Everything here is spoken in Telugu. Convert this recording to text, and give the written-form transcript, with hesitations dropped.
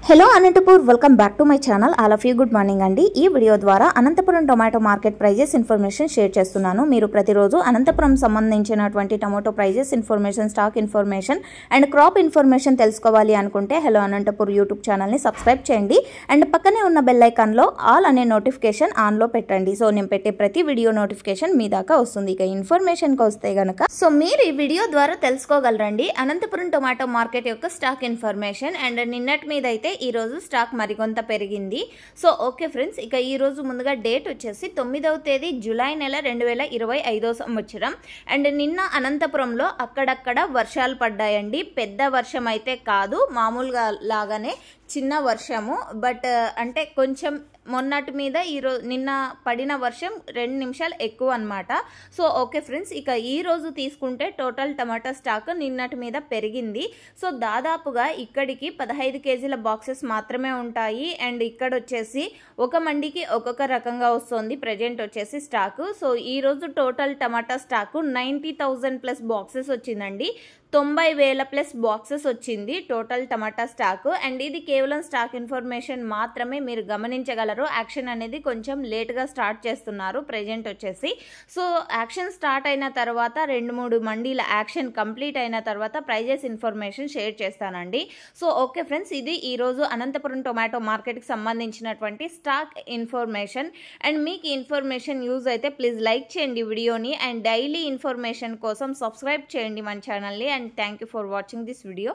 Hello Anantapur welcome back to my channel all of you good morning అండి। ఈ వీడియో ద్వారా Anantapuram tomato market prices information share చేస్తున్నాను। మీరు ప్రతిరోజు అనంతపురం సంబంధించినటువంటి tomato prices information, stock information and crop information తెలుసుకోవాలి అనుకుంటే హలో అనంతపూర్ యూట్యూబ్ ఛానల్ని సబ్స్క్రైబ్ చేయండి అండ్ పక్కనే ఉన్న బెల్ ఐకాన్లో ఆల్ అనే నోటిఫికేషన్ ఆన్లో పెట్టండి। సో నేను పెట్టే ప్రతి వీడియో నోటిఫికేషన్ మీ దాకా వస్తుంది। ఇక ఇన్ఫర్మేషన్కి వస్తే గనక మీరు ఈ వీడియో ద్వారా తెలుసుకోగలరండి అనంతపురం టొమాటో మార్కెట్ యొక్క స్టాక్ ఇన్ఫర్మేషన్ అండ్ నిన్నటి మీద అయితే ఈ రోజు స్టాక్ మరికొంత పెరిగింది। సో ఓకే ఫ్రెండ్స్, ఇక ఈ రోజు ముందుగా డేట్ వచ్చేసి 9వ తేదీ జూలై నెల 2025 సంవత్సరం అండ్ నిన్న అనంతపురంలో అక్కడక్కడ వర్షాలు పడ్డాయండి। పెద్ద వర్షం అయితే కాదు, మామూలుగా లాగానే చిన్న వర్షము, బట్ అంటే కొంచెం మొన్నటి మీద నిన్న పడిన వర్షం 2 నిమిషాలు ఎక్కువ అనమాట। సో ఓకే ఫ్రెండ్స్, ఇక ఈ రోజు తీసుకుంటే టోటల్ టమాటా స్టాక్ నిన్నటి మీద పెరిగింది। సో దాదాపుగా ఇక్కడికి 15 కేజీల బాక్సెస్ మాత్రమే ఉంటాయి అండ్ ఇక్కడ వచ్చేసి ఒక మండికి ఒక్కొక్క రకంగా వస్తుంది ప్రజెంట్ వచ్చేసి స్టాక్। సో ఈ రోజు టోటల్ టమాటా స్టాక్ 90,000 ప్లస్ బాక్సెస్ వచ్చిందండి। 90,000 ప్లస్ బాక్సెస్ వచ్చింది టోటల్ టమాటా స్టాక్ అండ్ ఇది కేవలం స్టాక్ ఇన్ఫర్మేషన్ మాత్రమే, మీరు గమనించగలరు। యాక్షన్ అనేది కొంచెం లేట్గా స్టార్ట్ చేస్తున్నారు ప్రెజెంట్ వచ్చేసి। సో యాక్షన్ స్టార్ట్ అయిన తర్వాత 2-3 మండీల యాక్షన్ కంప్లీట్ అయిన తర్వాత ప్రైజెస్ ఇన్ఫర్మేషన్ షేర్ చేస్తానండి। సో ఓకే ఫ్రెండ్స్, ఇది ఈరోజు అనంతపురం టొమాటో మార్కెట్కి సంబంధించినటువంటి స్టాక్ ఇన్ఫర్మేషన్ అండ్ మీకు ఇన్ఫర్మేషన్ యూజ్ అయితే ప్లీజ్ లైక్ చేయండి వీడియోని అండ్ డైలీ ఇన్ఫర్మేషన్ కోసం సబ్స్క్రైబ్ చేయండి మన ఛానల్ని and thank you for watching this video.